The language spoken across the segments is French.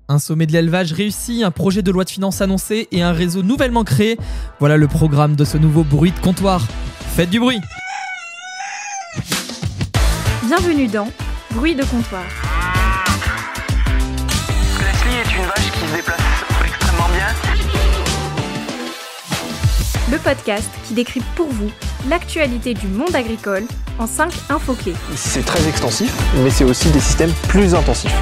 Un sommet de l'élevage réussi, un projet de loi de finances annoncé et un réseau nouvellement créé. Voilà le programme de ce nouveau bruit de comptoir. Faites du bruit! Bienvenue dans Bruit de comptoir. Leslie est une vache qui se déplace extrêmement bien. Le podcast qui décrypte pour vous l'actualité du monde agricole en 5 infos clés. C'est très extensif, mais c'est aussi des systèmes plus intensifs.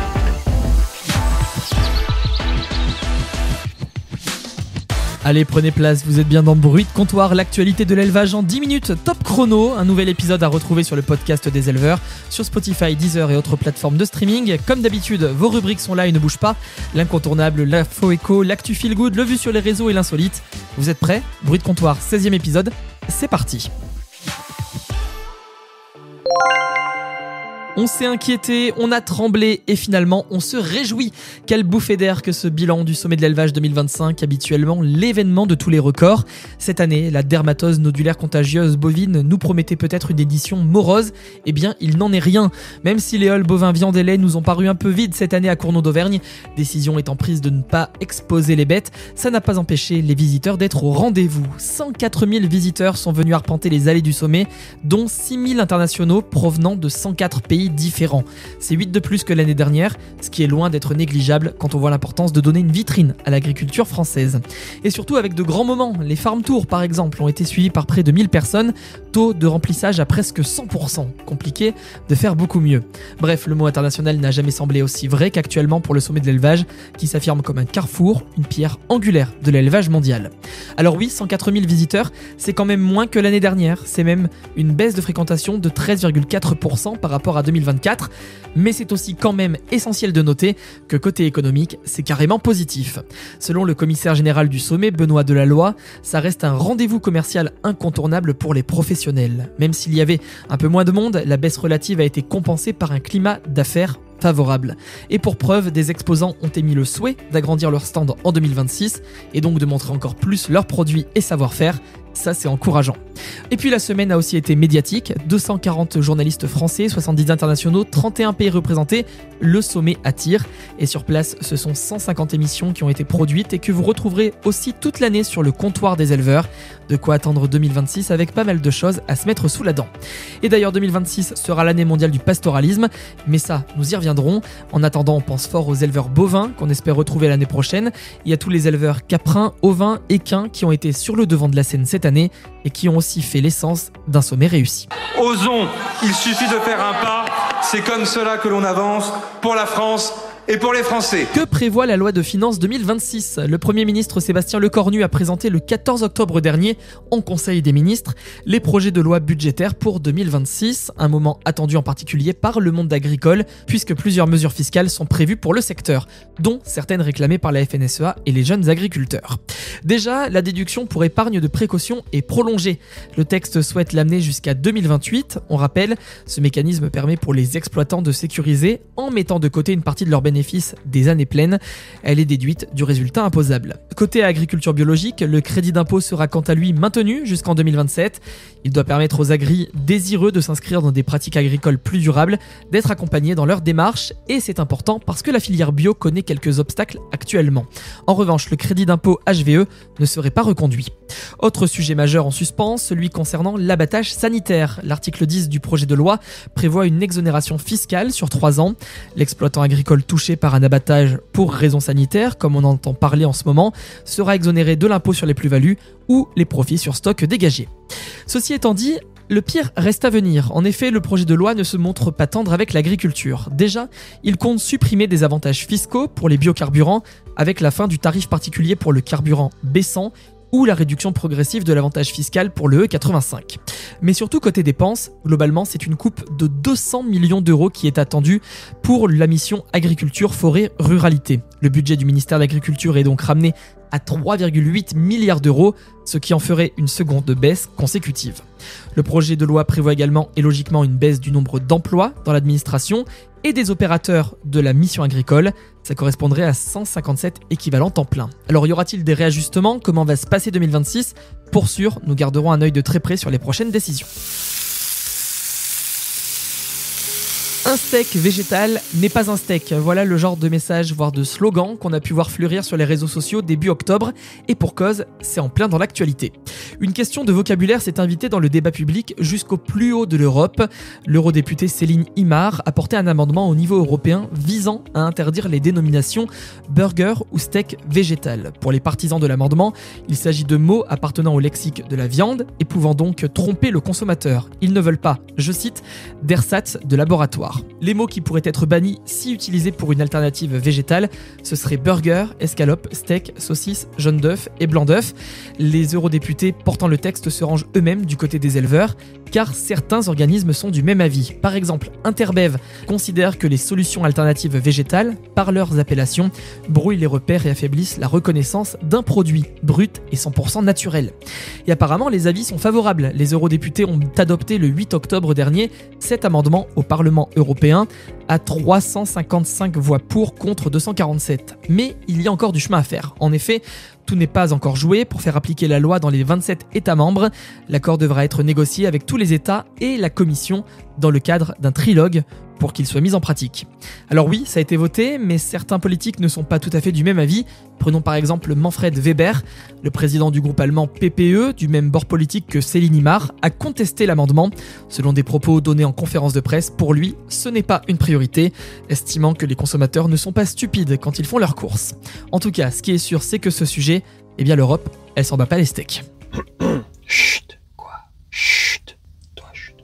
Allez, prenez place, vous êtes bien dans Bruit de comptoir, l'actualité de l'élevage en 10 minutes, top chrono, un nouvel épisode à retrouver sur le podcast des éleveurs, sur Spotify, Deezer et autres plateformes de streaming. Comme d'habitude, vos rubriques sont là et ne bougent pas, l'incontournable, l'info éco, l'actu feel good, le vu sur les réseaux et l'insolite. Vous êtes prêts? Bruit de comptoir, 16e épisode, c'est parti. On s'est inquiété, on a tremblé et finalement on se réjouit. Quelle bouffée d'air que ce bilan du sommet de l'élevage 2025, habituellement l'événement de tous les records. Cette année, la dermatose nodulaire contagieuse bovine nous promettait peut-être une édition morose. Eh bien, il n'en est rien. Même si les halls bovins viande et lait nous ont paru un peu vides cette année à Cournot d'Auvergne, décision étant prise de ne pas exposer les bêtes, ça n'a pas empêché les visiteurs d'être au rendez-vous. 104 000 visiteurs sont venus arpenter les allées du sommet, dont 6 000 internationaux provenant de 104 pays différents. C'est 8 de plus que l'année dernière, ce qui est loin d'être négligeable quand on voit l'importance de donner une vitrine à l'agriculture française. Et surtout avec de grands moments, les farm tours par exemple ont été suivis par près de 1000 personnes, taux de remplissage à presque 100%. Compliqué de faire beaucoup mieux. Bref, le mot international n'a jamais semblé aussi vrai qu'actuellement pour le sommet de l'élevage, qui s'affirme comme un carrefour, une pierre angulaire de l'élevage mondial. Alors oui, 104 000 visiteurs, c'est quand même moins que l'année dernière, c'est même une baisse de fréquentation de 13,4% par rapport à 2024, mais c'est aussi quand même essentiel de noter que côté économique, c'est carrément positif. Selon le commissaire général du sommet, Benoît Delalloy, ça reste un rendez-vous commercial incontournable pour les professionnels. Même s'il y avait un peu moins de monde, la baisse relative a été compensée par un climat d'affaires favorable. Et pour preuve, des exposants ont émis le souhait d'agrandir leur stand en 2026 et donc de montrer encore plus leurs produits et savoir-faire. Ça, c'est encourageant. Et puis la semaine a aussi été médiatique. 240 journalistes français, 70 internationaux, 31 pays représentés. Le sommet attire. Et sur place, ce sont 150 émissions qui ont été produites et que vous retrouverez aussi toute l'année sur le comptoir des éleveurs. De quoi attendre 2026 avec pas mal de choses à se mettre sous la dent. Et d'ailleurs, 2026 sera l'année mondiale du pastoralisme. Mais ça, nous y reviendrons. En attendant, on pense fort aux éleveurs bovins qu'on espère retrouver l'année prochaine. Il y a tous les éleveurs caprins, ovins, équins qui ont été sur le devant de la scène cette année et qui ont aussi fait l'essence d'un sommet réussi. Osons, il suffit de faire un pas, c'est comme cela que l'on avance pour la France et pour les Français. Que prévoit la loi de finances 2026 ? Le Premier ministre Sébastien Lecornu a présenté le 14 octobre dernier en Conseil des ministres les projets de loi budgétaires pour 2026, un moment attendu en particulier par le monde agricole puisque plusieurs mesures fiscales sont prévues pour le secteur, dont certaines réclamées par la FNSEA et les jeunes agriculteurs. Déjà, la déduction pour épargne de précaution est prolongée. Le texte souhaite l'amener jusqu'à 2028. On rappelle, ce mécanisme permet pour les exploitants de sécuriser en mettant de côté une partie de leurs bénéfices des années pleines. Elle est déduite du résultat imposable. Côté agriculture biologique, le crédit d'impôt sera quant à lui maintenu jusqu'en 2027. Il doit permettre aux agris désireux de s'inscrire dans des pratiques agricoles plus durables, d'être accompagnés dans leur démarche, et c'est important parce que la filière bio connaît quelques obstacles actuellement. En revanche, le crédit d'impôt HVE ne serait pas reconduit. Autre sujet majeur en suspens, celui concernant l'abattage sanitaire. L'article 10 du projet de loi prévoit une exonération fiscale sur 3 ans. L'exploitant agricole touché par un abattage pour raison sanitaire, comme on entend parler en ce moment, sera exonéré de l'impôt sur les plus-values ou les profits sur stock dégagés. Ceci étant dit, le pire reste à venir. En effet, le projet de loi ne se montre pas tendre avec l'agriculture. Déjà, il compte supprimer des avantages fiscaux pour les biocarburants avec la fin du tarif particulier pour le carburant baissant ou la réduction progressive de l'avantage fiscal pour le E85. Mais surtout côté dépenses, globalement c'est une coupe de 200 millions d'euros qui est attendue pour la mission agriculture, forêt, ruralité. Le budget du ministère de l'Agriculture est donc ramené à 3,8 milliards d'euros, ce qui en ferait une seconde baisse consécutive. Le projet de loi prévoit également et logiquement une baisse du nombre d'emplois dans l'administration et des opérateurs de la mission agricole. Ça correspondrait à 157 équivalents temps plein. Alors y aura-t-il des réajustements ? Comment va se passer 2026 ? Pour sûr, nous garderons un œil de très près sur les prochaines décisions. Un steak végétal n'est pas un steak. Voilà le genre de message, voire de slogan qu'on a pu voir fleurir sur les réseaux sociaux début octobre. Et pour cause, c'est en plein dans l'actualité. Une question de vocabulaire s'est invitée dans le débat public jusqu'au plus haut de l'Europe. L'eurodéputée Céline Imar a porté un amendement au niveau européen visant à interdire les dénominations burger ou steak végétal. Pour les partisans de l'amendement, il s'agit de mots appartenant au lexique de la viande et pouvant donc tromper le consommateur. Ils ne veulent pas, je cite, d'ersatz de laboratoire. Les mots qui pourraient être bannis si utilisés pour une alternative végétale, ce serait burger, escalope, steak, saucisse, jaune d'œuf et blanc d'œuf. Les eurodéputés portant le texte se rangent eux-mêmes du côté des éleveurs, car certains organismes sont du même avis. Par exemple, Interbev considère que les solutions alternatives végétales, par leurs appellations, brouillent les repères et affaiblissent la reconnaissance d'un produit brut et 100% naturel. Et apparemment, les avis sont favorables. Les eurodéputés ont adopté le 8 octobre dernier cet amendement au Parlement européen à 355 voix pour contre 247. Mais il y a encore du chemin à faire. En effet, tout n'est pas encore joué. Pour faire appliquer la loi dans les 27 États membres, l'accord devra être négocié avec tous les États et la Commission dans le cadre d'un trilogue pour qu'il soit mis en pratique. Alors oui, ça a été voté, mais certains politiques ne sont pas tout à fait du même avis. Prenons par exemple Manfred Weber, le président du groupe allemand PPE, du même bord politique que Céline Imar, a contesté l'amendement. Selon des propos donnés en conférence de presse, pour lui, ce n'est pas une priorité, estimant que les consommateurs ne sont pas stupides quand ils font leurs courses. En tout cas, ce qui est sûr, c'est que ce sujet, eh bien l'Europe, elle s'en bat pas les steaks. Chut, quoi ? Chut, toi, chut.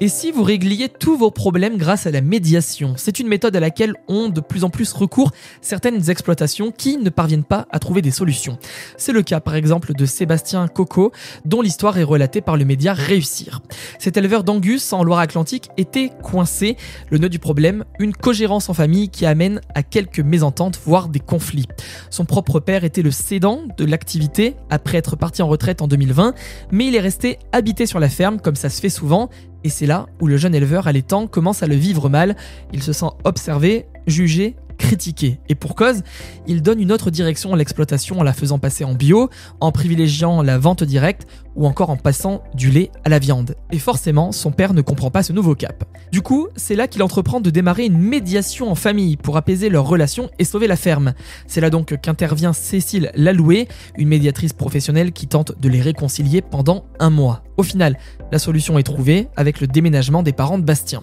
Et si vous régliez tous vos problèmes grâce à la médiation? C'est une méthode à laquelle ont de plus en plus recours certaines exploitations qui ne parviennent pas à trouver des solutions. C'est le cas par exemple de Sébastien Coco, dont l'histoire est relatée par le média Réussir. Cet éleveur d'Angus en Loire-Atlantique était coincé. Le nœud du problème, une cogérance en famille qui amène à quelques mésententes, voire des conflits. Son propre père était le cédant de l'activité après être parti en retraite en 2020, mais il est resté habité sur la ferme comme ça se fait souvent. Et c'est là où le jeune éleveur allaitant commence à le vivre mal. Il se sent observé, jugé, critiqué. Et pour cause, il donne une autre direction à l'exploitation en la faisant passer en bio, en privilégiant la vente directe ou encore en passant du lait à la viande. Et forcément, son père ne comprend pas ce nouveau cap. Du coup, c'est là qu'il entreprend de démarrer une médiation en famille pour apaiser leurs relations et sauver la ferme. C'est là donc qu'intervient Cécile Laloué, une médiatrice professionnelle qui tente de les réconcilier pendant 1 mois. Au final, la solution est trouvée avec le déménagement des parents de Bastien.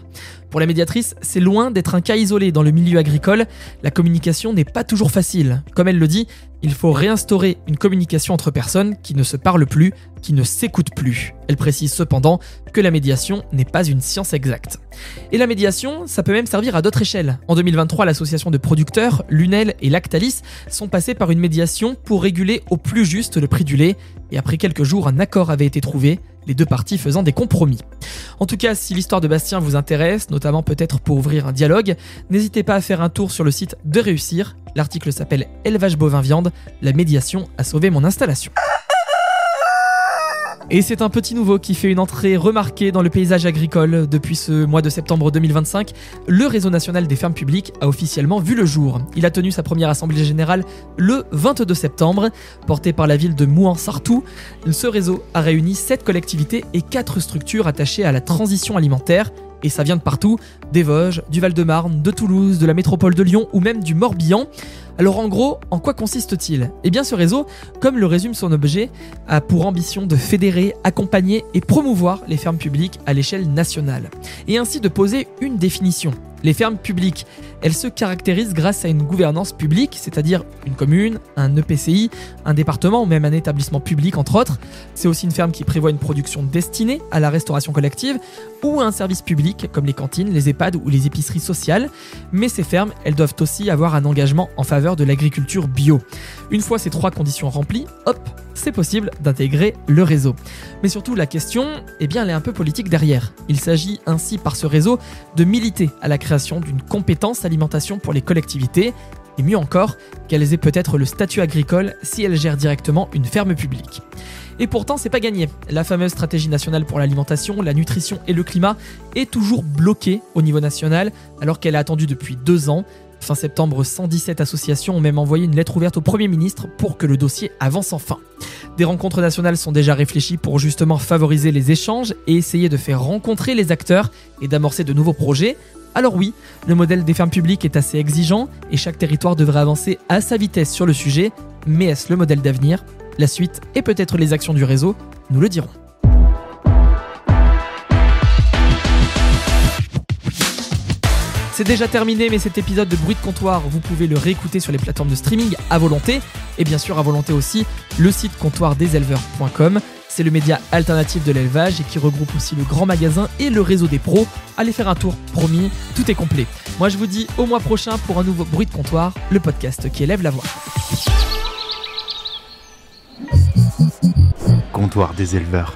Pour la médiatrice, c'est loin d'être un cas isolé dans le milieu agricole. La communication n'est pas toujours facile. Comme elle le dit, il faut réinstaurer une communication entre personnes qui ne se parlent plus, qui ne s'écoutent plus. Elle précise cependant que la médiation n'est pas une science exacte. Et la médiation, ça peut même servir à d'autres échelles. En 2023, l'association de producteurs, Lunel et Lactalis, sont passés par une médiation pour réguler au plus juste le prix du lait. Et après quelques jours, un accord avait été trouvé, les deux parties faisant des compromis. En tout cas, si l'histoire de Bastien vous intéresse, notamment peut-être pour ouvrir un dialogue, n'hésitez pas à faire un tour sur le site de Réussir. L'article s'appelle « Élevage bovin viande, la médiation a sauvé mon installation ». Et c'est un petit nouveau qui fait une entrée remarquée dans le paysage agricole. Depuis ce mois de septembre 2025, le Réseau national des fermes publiques a officiellement vu le jour. Il a tenu sa première assemblée générale le 22 septembre. Porté par la ville de Mouans-Sartoux, ce réseau a réuni 7 collectivités et 4 structures attachées à la transition alimentaire. Et ça vient de partout, des Vosges, du Val-de-Marne, de Toulouse, de la métropole de Lyon ou même du Morbihan. Alors en gros, en quoi consiste-t-il ? Eh bien ce réseau, comme le résume son objet, a pour ambition de fédérer, accompagner et promouvoir les fermes publiques à l'échelle nationale. Et ainsi de poser une définition. Les fermes publiques, elles se caractérisent grâce à une gouvernance publique, c'est-à-dire une commune, un EPCI, un département ou même un établissement public entre autres. C'est aussi une ferme qui prévoit une production destinée à la restauration collective ou à un service public comme les cantines, les EHPAD ou les épiceries sociales. Mais ces fermes, elles doivent aussi avoir un engagement en faveur de l'agriculture bio. Une fois ces 3 conditions remplies, hop, c'est possible d'intégrer le réseau. Mais surtout, la question, eh bien, elle est un peu politique derrière. Il s'agit ainsi par ce réseau de militer à la création d'une compétence alimentation pour les collectivités, et mieux encore, qu'elles aient peut-être le statut agricole si elles gèrent directement une ferme publique. Et pourtant, c'est pas gagné. La fameuse stratégie nationale pour l'alimentation, la nutrition et le climat est toujours bloquée au niveau national, alors qu'elle est attendue depuis 2 ans. Fin septembre, 117 associations ont même envoyé une lettre ouverte au Premier ministre pour que le dossier avance enfin. Des rencontres nationales sont déjà réfléchies pour justement favoriser les échanges et essayer de faire rencontrer les acteurs et d'amorcer de nouveaux projets. Alors oui, le modèle des fermes publiques est assez exigeant et chaque territoire devrait avancer à sa vitesse sur le sujet, mais est-ce le modèle d'avenir ? La suite et peut-être les actions du réseau nous le diront. C'est déjà terminé, mais cet épisode de Bruit de Comptoir, vous pouvez le réécouter sur les plateformes de streaming à volonté, et bien sûr à volonté aussi le site comptoirdeseleveurs.com. C'est le média alternatif de l'élevage et qui regroupe aussi le grand magasin et le réseau des pros. Allez faire un tour, promis, tout est complet. Moi je vous dis au mois prochain pour un nouveau Bruit de Comptoir, le podcast qui élève la voix. Comptoir des éleveurs.